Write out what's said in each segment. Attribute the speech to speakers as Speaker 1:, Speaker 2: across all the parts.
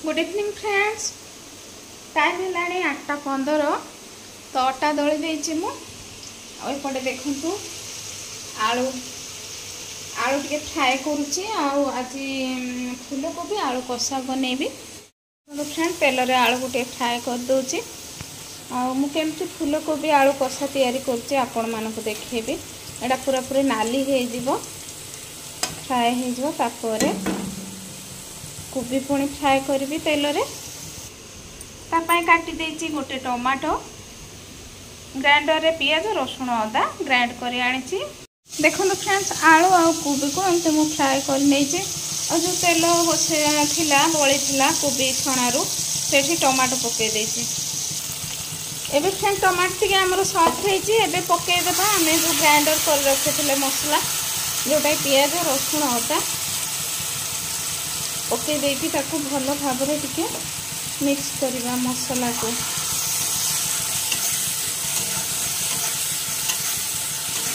Speaker 1: Good evening friends. Time है 8:15 तो अटा दली देती मुझे देखु आलू आलू टे फ्राए करुच्ची आज फूलकोबी आलू कषा बनैबी। फ्रेंड तेल रे आलू टे फ्राए कर दूची मुझे फूलकोबी आलू कषा तैयारी करुच्ची आपण मानक देखेबी। एटा पूरा पूरी नाली हो फ्राए हो कोबी पुणी फ्राए करी तेल रे काटी देती गोटे टमाटो ग्राइंडर रे पियाज रसुण अदा ग्राइंड कर आनी। देखो फ्रेंड्स आलू आ कोबी को एमती मुझे फ्राए कर और जो तेल बसैला बड़ी कोबी छणारू से टमाटो पकई देती। एबे फ्रेंड टमाटो टी आमर सफ्ट होती पकईदेवा आम जो ग्राइंडर कर रखी मसला जोटा पियाज रसुण अदा पकई देती भल भाव टिके मिक्स करवा मसला को।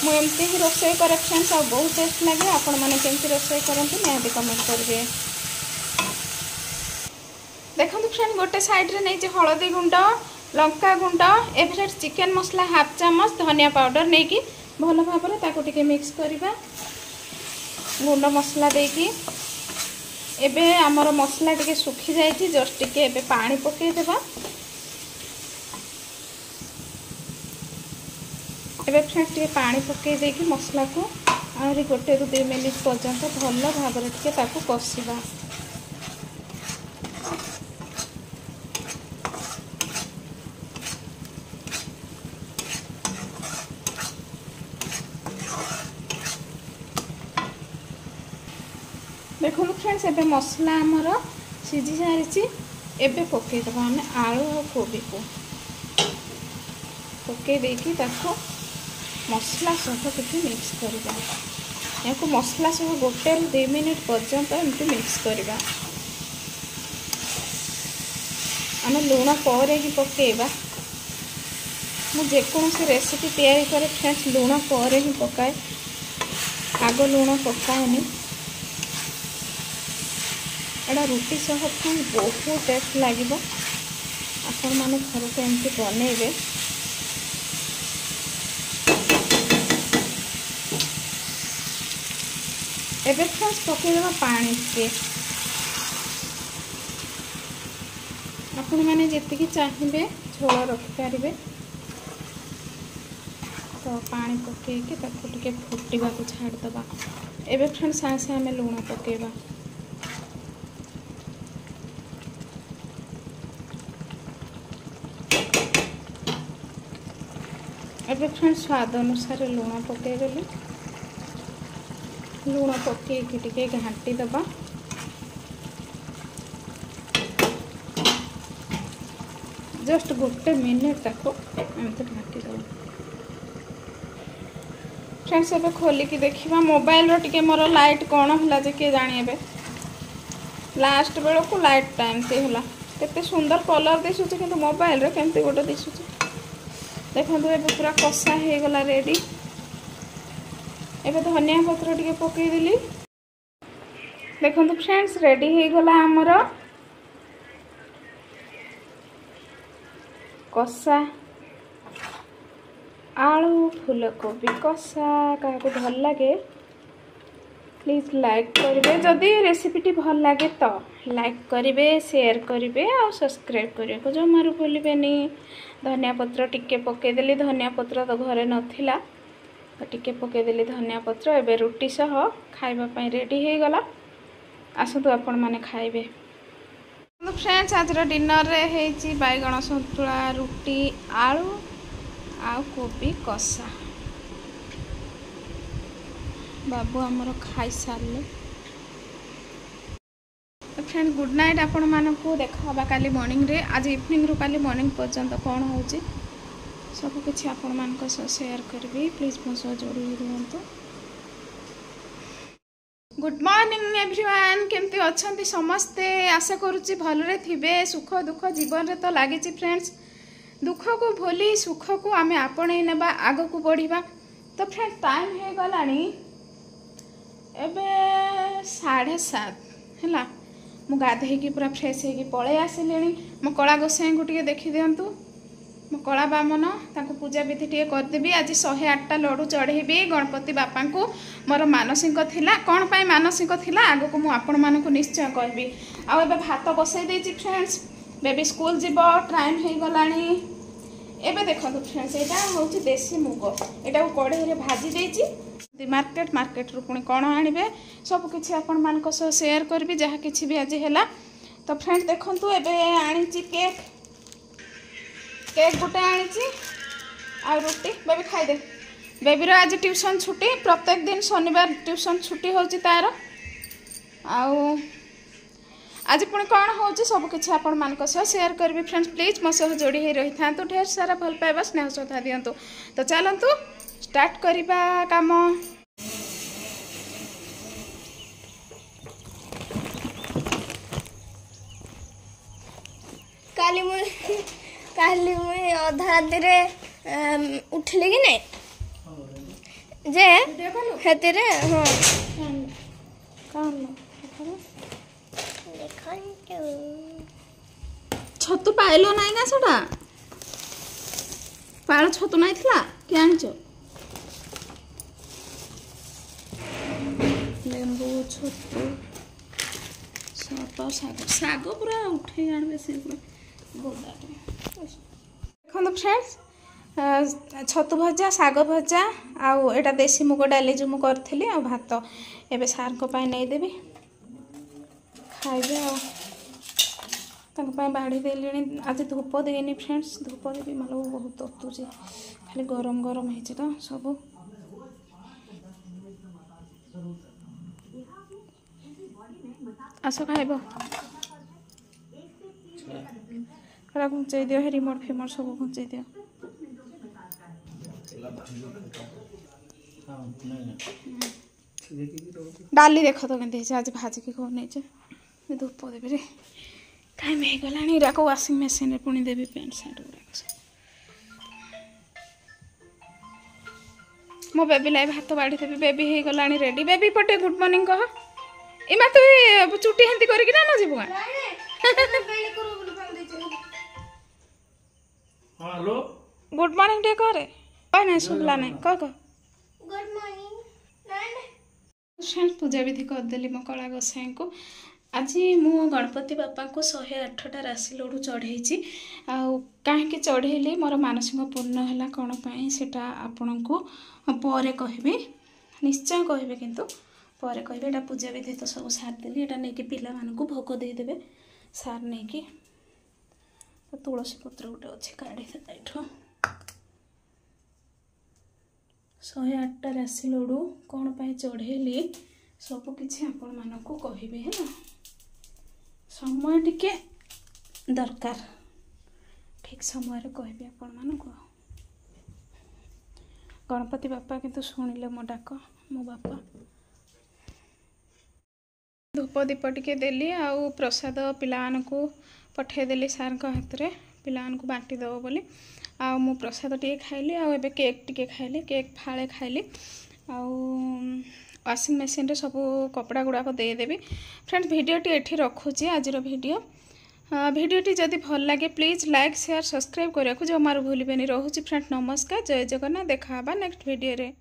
Speaker 1: मुझे ही रोषे करे फ्रेंड्स आ बहुत टेस्ट लगे। आपण मैंने केमती रोषे करते निहाती कमेंट करेंगे। देखो फ्रेंड गोटे साइड रे नहीं हलदी गुंड लंका गुंड एवरेट चिकेन मसला हाफ चामच धनिया पाउडर नहीं कि भल भाव टिके मिक्स करवा गुंड मसला देकी। एबे आमर मसला टिके सुखी जाइए जस्ट टिके एबे पानी पकईदेवा। एबे फ्रेंड्स टिके पानी पकई देकी मसला को आहरी 1 ରୁ 2 मिनिट पर्यंत भल भाव टिके ताकू कषिबा। देखो फ्रेंड्स एबे मसला आमर सीझी सारी एबे पकईदेवा आम आलू और कोबी को पकई देकी ताको मसला सह टिके मिक्स करवा। या मसला सह 1 ରୁ 2 मिनिट पर्यंत एमती मिक्स करवा। आम लुण पर ही पकईबा। मुझे रेसिपी तैयारी करे फ्रेंड्स लुण पर ही पकाए आग लुण पकाएनी। एटा रुटी सह बहुत टेस्ट लगे। आपण मैंने घर को एमती बनइबे। एबे फ्रेंड्स पकईदेवा पानी टे आपण मैंने जी चाहिए झोल रखिपारे तो पानी पकईकि टिके फुटवा को छाड़देवा। एबे फ्रेंड्स साँगे साँगे आम लुण पकईबा। एबे फ्रेंड्स स्वाद अनुसार लुण पकईदेली लुण पकईकि टिके घाटी दबा। जस्ट 1 मिनिट ताको एमती घाटी दबा। फ्रेंड्स एबे खोलिकी देखिबा मोबाइल रो टिके मोर लाइट कौन होला जे के जानी। एबे लास्ट बेल को लाइट टाइम से होला केते सुंदर कलर दिसुची किंतु मोबाइल रे केमती गोटे दिसुची। देखो एबे पूरा कषा हो गला रेडी। एबे धनिया पत्र टिके पकईदेली। देखो फ्रेंड्स रेडी हो गला आमर कषा आलू फूलकोबी कषा। क्या भल लगे प्लीज लाइक करेंगे। जदि रेसिपी भल लगे तो लाइक करेंगे शेयर करेंगे और सब्सक्राइब करने को जमारू भूलें। धनिया पत्र टिके पकईदेली धनिया पत्र तो घरे नथिला तो टिके पकईदेली धनिया पत्र। एबे रुटी सह खाइबा रेडी हो गला। आसतु आपण माने खाइबे। फ्रेंड्स आज डिनर रे हेची बैगण सन्तुला रुटी आलू आ कोबी कषा। बाबू आमर खाई सारे। फ्रेंड गुड नाइट आपण मानकु देखा काली मॉर्निंग रे आज इवनिंग रु काली मॉर्निंग पर्यंत कौन होची सब किसी आपण मानक शेयर करबी। प्लीज मो सह जोड़ी रुहंतु। गुड मॉर्निंग एवरीवन केमती अछंती समस्ते। आशा करूची भलरे थिबे। सुख दुख जीवन रे तो लागी फ्रेंड्स। दुख को भूली सुख को आमे आपणे नेबा आग को बढ़िबा। तो फ्रेंड टाइम हे गलानी एबे 7:30 है मु गाधेकी पूरा फ्रेश होगी पलि आसिली। मो कला गोसाई को टे देखी दिंतु मो कला बामन ताको पूजा विधि टे करदेवी। आज 108टा लड्डू चढ़ेबी गणपति बापा को। मोर मानसिक थिला कौन पाई मानसिक थिला आगो को मु आपण मानकु निश्चय कहबी। आ एबे भात बसई देछि फ्रेंड्स। बेबी स्कूल जीव टाइम हो गलानी। एबे देखो फ्रेंड्स एटा होछि देसी मुग। एटा को कढ़ई रे भाजी देछि। मार्केट रु पुणी कौन आणबे सब किछि आपण मानक सह शेयर करबी जहा किछि भी आज हैला। तो फ्रेंड्स देखंतु एबे आनी केक गोटे आनी आ रोटी बेबी खाईदे। बेबीर आज ट्यूशन छुट्टी प्रत्येक दिन शनिवार ट्यूशन छुट्टी होची तार। आउ आज पुणी कौन हो सब किसी आपण मानक सह शेयर करबी फ्रेंड्स। प्लीज मो सह जोड़ी हो रही था ढेर सारा भल पाइबा स्नेह श्रद्धा दिंतु। तो चलतु स्टार्ट करबा काम।
Speaker 2: काली मुई अधा राति रे उठली कि नहीं जे हेतिरे हां
Speaker 1: छतु पाइलो नाई ना सेटा पाळ छतु नाई थिला के आनिचो लेंबू छतु साग पूरा उठे आनबे से पूरा देखो फ्रेंड्स छतु भजा साग भजा आउ एटा देसी मुग डाली जो मु करथली आ भात एबे सार को पाई नै देबी खाइबे आ तक पाई बाड़ी देलिनी। आज धूप देनी फ्रेंड्स धूप देबी मालो बहुत ततुची खाली गरम गरम हेछि तो सब। आस खाइबो घुंचाई दियो हे रिमोट फेमोट सब घुंचाई दियो। डाली देख तो केमती आज भाजिकी कौन नहीं धूप देवी रे टाइम हो गला वाशिंग मशीन रे पुणी देवी पैंट सार्ट गुड़ा। मो बेबी लाई भात बाढ़ी देवी बेबी हो गला रेडी। बेबी पटे गुड मॉर्निंग कह इमा तु चुटी हेंती करके ना जीव
Speaker 3: हेलो
Speaker 1: गुड मॉर्निंग टे करे कह ना शुभला नहीं कह
Speaker 2: गुड मॉर्निंग
Speaker 1: फ्रेंड्स पूजा विधि करदेली मो कला गोसाई को। आज मु गणपति बापा को 108टा राशि लड्डू चढ़ई कहीं चढ़ेली मोर मानसिक पूर्ण है कौन पाई सेटा आपण को पर कहबी निश्चय कहबे किंतु पर कहबे। एटा पूजा विधि तो सब सार देली एटा नहीं कि पिला मान को भोग दे देबे सार नहीं कि तुलसी पत्र गोटे अच्छे काढ़ी एठो 108टा राशि लड्डू कौन पाई चढ़ेली सब किछि आपण मान को कहबे है समय टिके दरकार ठीक समय रे कहबे आपण मान को। गणपति बापा किंतु सुनिले मो डाक मो बापा। धूप दीप टिके देली आउ प्रसाद पिला को पठे देली सार को हाथ रे पिला को बांटी दब बोली आ मु प्रसाद टिके खाइली आ एबे केक टिके खाइली केक फाळे खाइली आउ वाशिंग मशीन रे सब कपड़ा गुड़ा को दे देबी। फ्रेंड्स वीडियोटी एठी रखुची आज वीडियोटी जदि भल लगे प्लीज लाइक शेयर सब्सक्राइब करिया को जो मार भूलिबेनी। रहूची फ्रेंड्स नमस्कार जय जगन्नाथ देखा नेक्स्ट वीडियो रे।